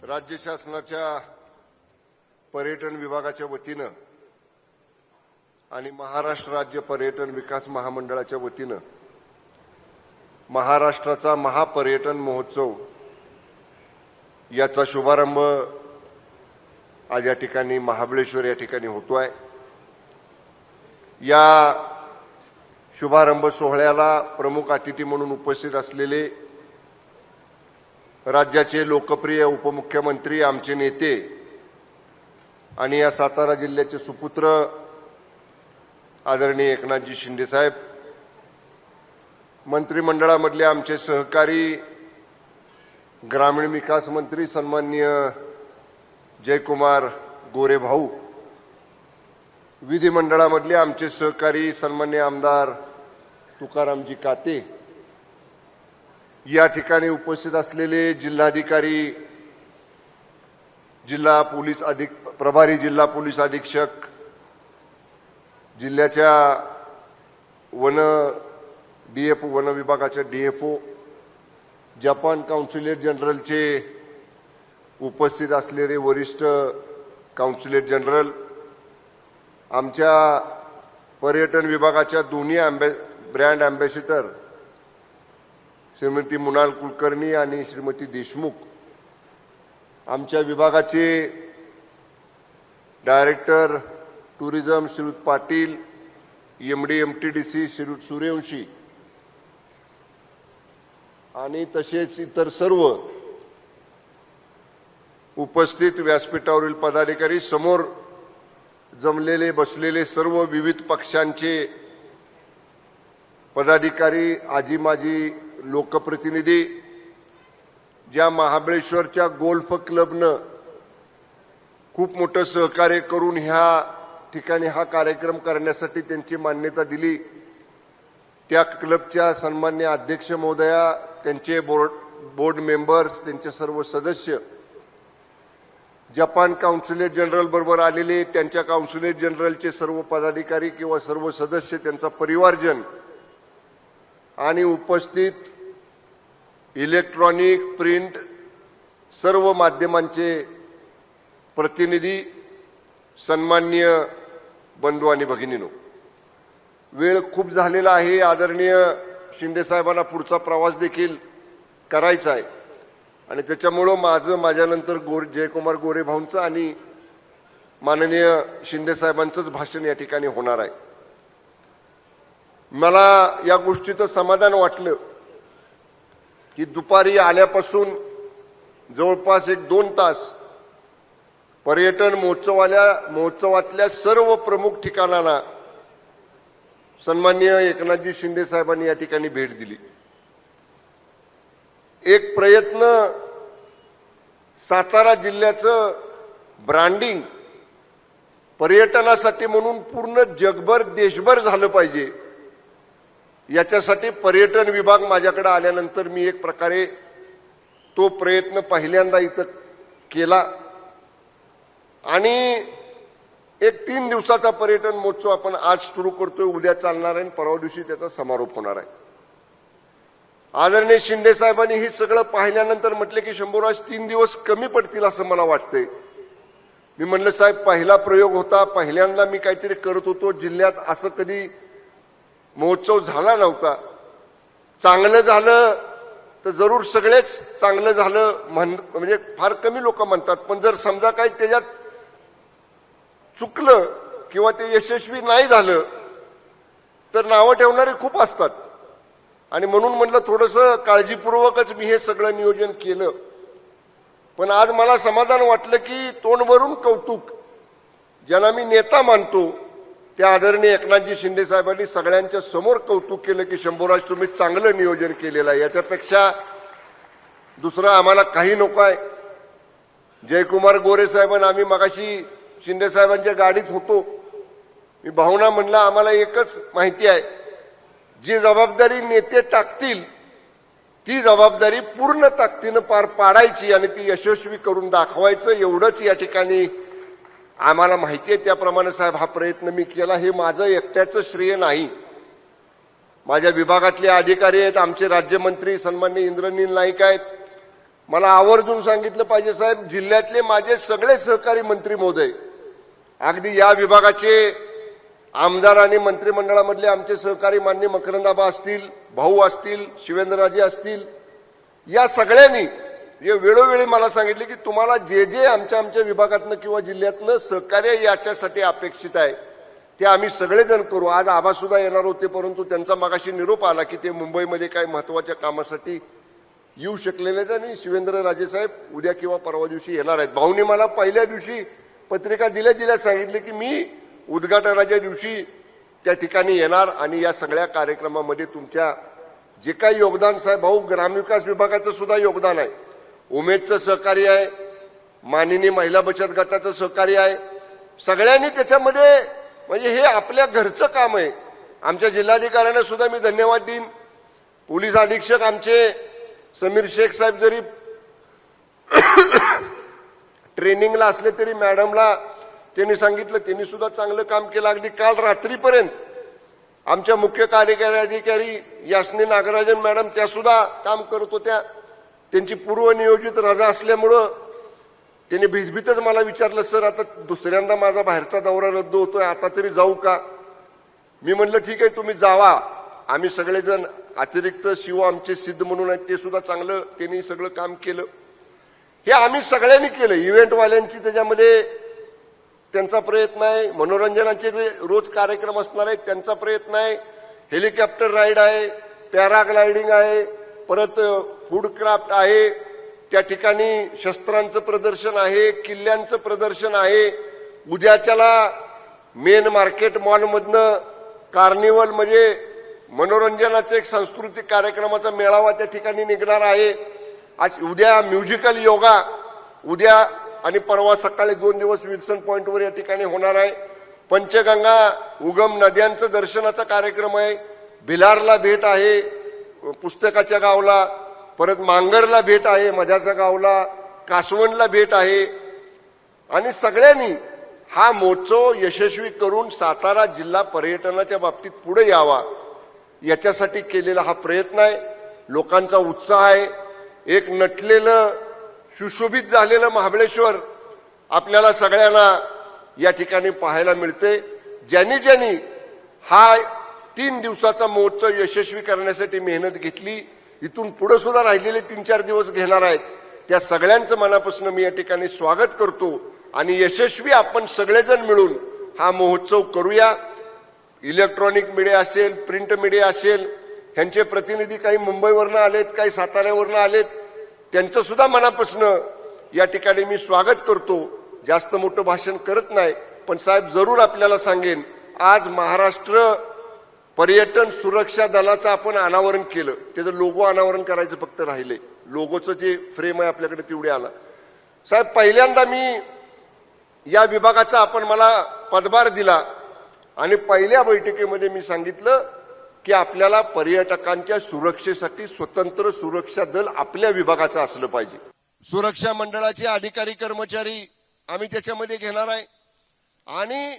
राज्य शासनाच्या पर्यटन विभागाच्या वतीनं आणि महाराष्ट्र राज्य पर्यटन विकास महामंडळाच्या वतीनं महाराष्ट्राचा महापर्यटन महोत्सव याचा शुभारंभ आज या ठिकाणी महाबळेश्वर या ठिकाणी होतोय। या शुभारंभ सोहळ्याला प्रमुख अतिथी म्हणून उपस्थित असलेले राज्याचे लोकप्रिय उपमुख्यमंत्री आमचे नेते आणि या सातारा जिल्ह्याचे सुपुत्र आदरणीय एकनाथजी शिंदे साहेब, मंत्रिमंडळामधले आमचे सहकारी ग्रामीण विकास मंत्री सन्माननीय जयकुमार गोरे भाऊ, विधिमंडळामधले आमचे सहकारी सन्माननीय आमदार तुकारामजी काते, या ठिकाणी उपस्थित असलेले जिल्हाधिकारी, प्रभारी जिल्हा पोलीस अधीक्षक, जिल्ह्याच्या वन विभागाच्या डीएफओ, जपान कौन्सिलेट जनरलचे उपस्थित असलेले वरिष्ठ कौन्सिलेट जनरल, आमच्या पर्यटन विभागाच्या दोन्ही ब्रँड अँबॅसिडर श्रीमती मुनाल कुलकर्णी आणि श्रीमती देशमुख, आमच्या विभागाचे डायरेक्टर टुरिझम श्रीयुत पाटील, एमडी एमटीडीसी श्रीयुत सूर्यवंशी आणि तसेच इतर सर्व उपस्थित व्यासपीठावरील पदाधिकारी, समोर जमलेले बसलेले सर्व विविध पक्षांचे पदाधिकारी, आजी माजी लोकप्रतिनिधी, ज्या महाबळेश्वरच्या गोल्फ क्लबनं खूप मोठं सहकार्य करून ह्या ठिकाणी हा कार्यक्रम करण्यासाठी त्यांची मान्यता दिली, त्या क्लबच्या सन्माननीय अध्यक्ष महोदया, त्यांचे बोर्ड मेंबर्स, त्यांचे सर्व सदस्य, जपान कौन्सिलेट जनरल बरोबर आलेले त्यांच्या कौन्सिलेट जनरलचे सर्व पदाधिकारी किंवा सर्व सदस्य, त्यांचा परिवारजन आणि उपस्थित इलेक्ट्रॉनिक, प्रिंट सर्व माध्यमांचे प्रतिनिधी, सन्माननीय बंधू आणि भगिनींनो, वेळ खूप झालेला आहे। आदरणीय शिंदे साहेबांना पुढचा प्रवास देखील करायचा आहे आणि त्याच्यामुळं माझ्यानंतर जयकुमार गोरे भाऊंचं आणि माननीय शिंदे साहेबांचंच भाषण या ठिकाणी होणार आहे। मला या गोष्टीचं समाधान वाटलं की दुपारी आल्यापासून जवळपास 1-2 तास पर्यटन महोत्सवातल्या सर्व प्रमुख ठिकाणांना सन्माननीय एकनाथजी शिंदे साहेबांनी या ठिकाणी भेट दिली। एक प्रयत्न सातारा जिल्ह्याचं ब्रँडिंग पर्यटनासाठी म्हणून पूर्ण जगभर देशभर झालं पाहिजे, याच्यासाठी पर्यटन विभाग माझ्याकडे आल्यानंतर मी एक प्रकारे तो प्रयत्न पहिल्यांदा इथं केला आणि एक 3 दिवसाचा पर्यटन महोत्सव आपण आज सुरू करतोय, उद्या चालणार आहे आणि परवा दिवशी त्याचा समारोप होणार आहे। आदरणीय शिंदे साहेबांनी हे सगळं पाहिल्यानंतर म्हटले की शंभूराज 3 दिवस कमी पडतील असं मला वाटतंय। मी म्हणलं साहेब, पहिला प्रयोग होता, पहिल्यांदा मी काहीतरी करत होतो, जिल्ह्यात असं कधी महोत्सव झाला नव्हता। चांगलं झालं तर जरूर सगळेच चांगलं झालं म्हणजे फार कमी लोक म्हणतात, पण जर समजा काही त्याच्यात चुकलं किंवा ते यशस्वी नाही झालं तर नावं ठेवणारे खूप असतात आणि म्हणून म्हणलं थोडंसं काळजीपूर्वकच मी हे सगळं नियोजन केलं। पण आज मला समाधान वाटलं की तोंडवरून कौतुक, ज्यांना मी नेता मानतो त्या आदरणीय एकनाथजी शिंदे साहेबांनी सगळ्यांच्या समोर कौतुक केलं की शंभूराज तुम्ही चांगलं नियोजन केलेलं आहे, याच्यापेक्षा दुसरं आम्हाला काही नको आहे। जयकुमार गोरे साहेबांना आम्ही मगाशी शिंदे साहेबांच्या गाडीत होतो, मी भावना म्हणला आम्हाला एकच माहिती आहे, जी जबाबदारी नेते टाकतील ती जबाबदारी पूर्ण ताकदीनं पार पाडायची आणि ती यशस्वी करून दाखवायचं, एवढंच या ठिकाणी आम्हाला माहिती आहे। त्याप्रमाणे साहेब हा प्रयत्न मी केला, हे माझं एकट्याचं श्रेय नाही। माझ्या विभागातले अधिकारी आहेत, आमचे राज्यमंत्री सन्माननीय इंद्रनील नाईक आहेत, मला आवर्जून सांगितलं पाहिजे साहेब, जिल्ह्यातले माझे सगळे सहकारी मंत्री महोदय, अगदी या विभागाचे आमदार आणि मंत्रिमंडळामधले आमचे सहकारी माननीय मकरंदाबा असतील, भाऊ असतील, शिवेंद्रराजे असतील, या सगळ्यांनी जे वेळोवेळी मला सांगितले की तुम्हाला जे जे आमच्या विभागातनं किंवा जिल्ह्यातनं सहकार्य याच्यासाठी अपेक्षित आहे ते आम्ही सगळेजण करू. आज आबा सुद्धा येणार होते, परंतु त्यांचा मगाशी निरोप आला की ते मुंबईमध्ये काही महत्वाच्या कामासाठी येऊ शकलेले आहेत आणि शिवेंद्रराजे साहेब उद्या किंवा परवा दिवशी येणार आहेत. भाऊनी मला पहिल्या दिवशी पत्रिका दिल्या सांगितले की मी उद्घाटनाच्या दिवशी त्या ठिकाणी येणार आणि या सगळ्या कार्यक्रमामध्ये तुमच्या जे काही योगदान साहेब, भाऊ ग्रामविकास विभागाचं सुद्धा योगदान आहे, उमेदचं सहकार्य आहे, माननीय महिला बचत गटाचं सहकार्य आहे, सगळ्यांनी त्याच्यामध्ये म्हणजे हे आपल्या घरचं काम आहे. आमच्या जिल्हाधिकाऱ्यांना सुद्धा मी धन्यवाद देईन. पोलीस अधीक्षक आमचे समीर शेख साहेब जरी ट्रेनिंगला असले तरी मॅडमला त्यांनी सांगितलं, त्यांनी सुद्धा चांगलं काम केलं. अगदी काल रात्रीपर्यंत आमच्या मुख्य कार्यकारी अधिकारी यास्नी नागराजन मॅडम त्या सुद्धा काम करत होत्या. त्यांची पूर्वनियोजित रजा असल्यामुळं त्यांनी भीतभीतच मला विचारलं, सर आता दुसऱ्यांदा माझा बाहेरचा दौरा रद्द होतोय, आता तरी जाऊ का? मी म्हणलं ठीक आहे, तुम्ही जावा. आम्ही सगळेजण, अतिरिक्त शिव आमचे सिद्ध म्हणून आहेत ते सुद्धा चांगलं त्यांनी सगळं काम केलं. हे आम्ही सगळ्यांनी केलं. इव्हेंटवाल्यांची त्याच्यामध्ये त्यांचा प्रयत्न आहे, मनोरंजनाचे रोज कार्यक्रम असणार आहेत त्यांचा प्रयत्न आहे, हेलिकॉप्टर राईड आहे, पॅराग्लायडिंग आहे, परत फूड क्राफ्ट आहे, त्या ठिकाणी शस्त्रांचं प्रदर्शन आहे, किल्ल्यांचं प्रदर्शन आहे. उद्याच्याला मेन मार्केट मॉलमधनं कार्निवल म्हणजे मनोरंजनाचा एक सांस्कृतिक कार्यक्रमाचा मेळावा त्या ठिकाणी निघणार आहे. आज उद्या म्युझिकल योगा, उद्या आणि परवा सकाळी 2 दिवस विल्सन पॉइंटवर या ठिकाणी होणार आहे. पंचगंगा उगम नद्यांचं दर्शनाचा कार्यक्रम आहे. भिलारला भेट आहे पुस्तकाच्या गावला, परत मांगरला भेट आहे मध्याच्या गावला, कासवणला भेट आहे. आणि सगळ्यांनी हा महोत्सव यशस्वी करून सातारा जिल्हा पर्यटनाच्या बाबतीत पुढे यावा याच्यासाठी केलेला हा प्रयत्न आहे. लोकांचा उत्साह आहे. एक नटलेलं सुशोभित झालेलं महाबळेश्वर आपल्याला सगळ्यांना या ठिकाणी पाहायला मिळते. ज्यांनी हा 3 दिवसाचा महोत्सव यशस्वी करण्यासाठी मेहनत घेतली, इथून पुढे सुद्धा राहिलेले 3-4 दिवस घेणार आहेत, त्या सगळ्यांचं मनापासून मी या ठिकाणी स्वागत करतो. आणि यशस्वी आपण सगळेजण मिळून हा महोत्सव करूया. इलेक्ट्रॉनिक मीडिया असेल, प्रिंट मीडिया असेल, ह्यांचे प्रतिनिधी काही मुंबईवरनं आलेत, काही साताऱ्यावरनं आलेत, त्यांचं सुद्धा मनापासून या ठिकाणी मी स्वागत करतो. जास्त मोठं भाषण करत नाही, पण साहेब जरूर आपल्याला सांगेन, आज महाराष्ट्र पर्यटन सुरक्षा दलाचं आपण अनावरण केलं. त्याचं लोगो अनावरण करायचं फक्त राहिले. लोगोचं जे फ्रेम आहे आपल्याकडे तेवढे आला. साहेब पहिल्यांदा मी या विभागाचा आपण मला पदभार दिला आणि पहिल्या बैठकीमध्ये मी सांगितलं की आपल्याला पर्यटकांच्या सुरक्षेसाठी स्वतंत्र सुरक्षा दल आपल्या विभागाचं असलं पाहिजे. सुरक्षा मंडळाचे अधिकारी कर्मचारी आम्ही त्याच्यामध्ये घेणार आहे. आणि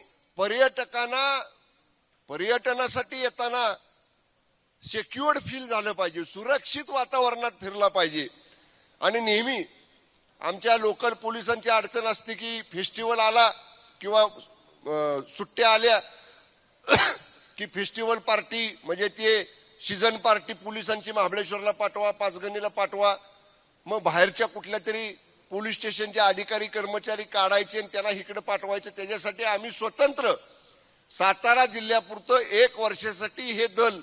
पर्यटनासाठी येताना सिक्युअर्ड फील झालं पाहिजे, सुरक्षित वातावरणात फिरला पाहिजे. आणि नेहमी आमच्या लोकल पोलिसांची अडचण असते की फेस्टिवल आला किंवा सुट्ट्या आल्या की फेस्टिवल पार्टी म्हणजे ते सीझन पार्टी पोलिसांची महाबळेश्वरला पाठवा, पाचगणीला पाठवा, मग बाहेरच्या कुठल्या तरी पोलीस स्टेशनचे अधिकारी कर्मचारी काढायचे आणि त्यांना इकडे पाठवायचे. त्याच्यासाठी आम्ही स्वतंत्र सातारा जिल्ह्यापुरतं 1 वर्षासाठी हे दल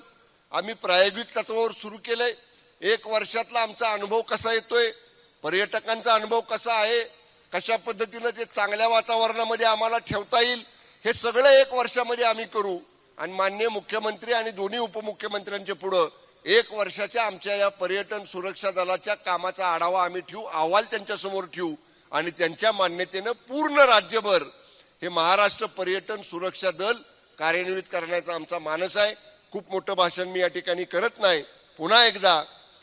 आम्ही प्रायोगिक तत्वावर सुरू केलंय. 1 वर्षातला आमचा अनुभव कसा येतोय, पर्यटकांचा अनुभव कसा आहे, कशा पद्धतीनं ते चांगल्या वातावरणामध्ये आम्हाला ठेवता येईल, हे सगळं 1 वर्षामध्ये आम्ही करू. आणि माननीय मुख्यमंत्री आणि दोन्ही उपमुख्यमंत्र्यांच्या पुढे 1 वर्षाच्या आमच्या या पर्यटन सुरक्षा दलाच्या कामाचा आढावा आम्ही ठेवू, अहवाल त्यांच्या समोर ठेवू आणि त्यांच्या मान्यतेनं पूर्ण राज्यभर हे महाराष्ट्र पर्यटन सुरक्षा दल कार्यान्वित करण्याचा आमचा मानस आहे. खूप मोठं भाषण मी या ठिकाणी करत नाही. पुन्हा एकदा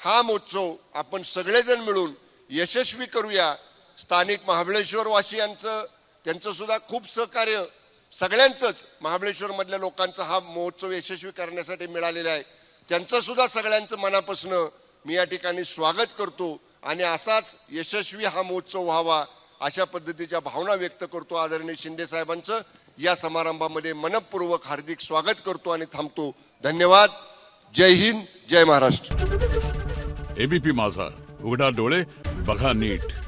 हा महोत्सव आपण सगळेजण मिळून यशस्वी करूया. स्थानिक महाबळेश्वर वासियांचं त्यांचं सुद्धा खूप सहकार्य, सगळ्यांचंच महाबळेश्वर मधल्या लोकांचा हा महोत्सव यशस्वी करण्यासाठी मिळालेला आहे. त्यांचं सुद्धा सगळ्यांचं मनापासून मी या ठिकाणी स्वागत करतो. आणि असाच यशस्वी हा महोत्सव व्हावा अशा पद्धतीच्या भावना व्यक्त करतो. आदरणीय शिंदे साहेबांचं या समारंभामध्ये मनपूर्वक हार्दिक स्वागत करतो आणि थांबतो. धन्यवाद. जय हिंद, जय महाराष्ट्र. एबीपी माझा, उघडा डोळे बघा नीट.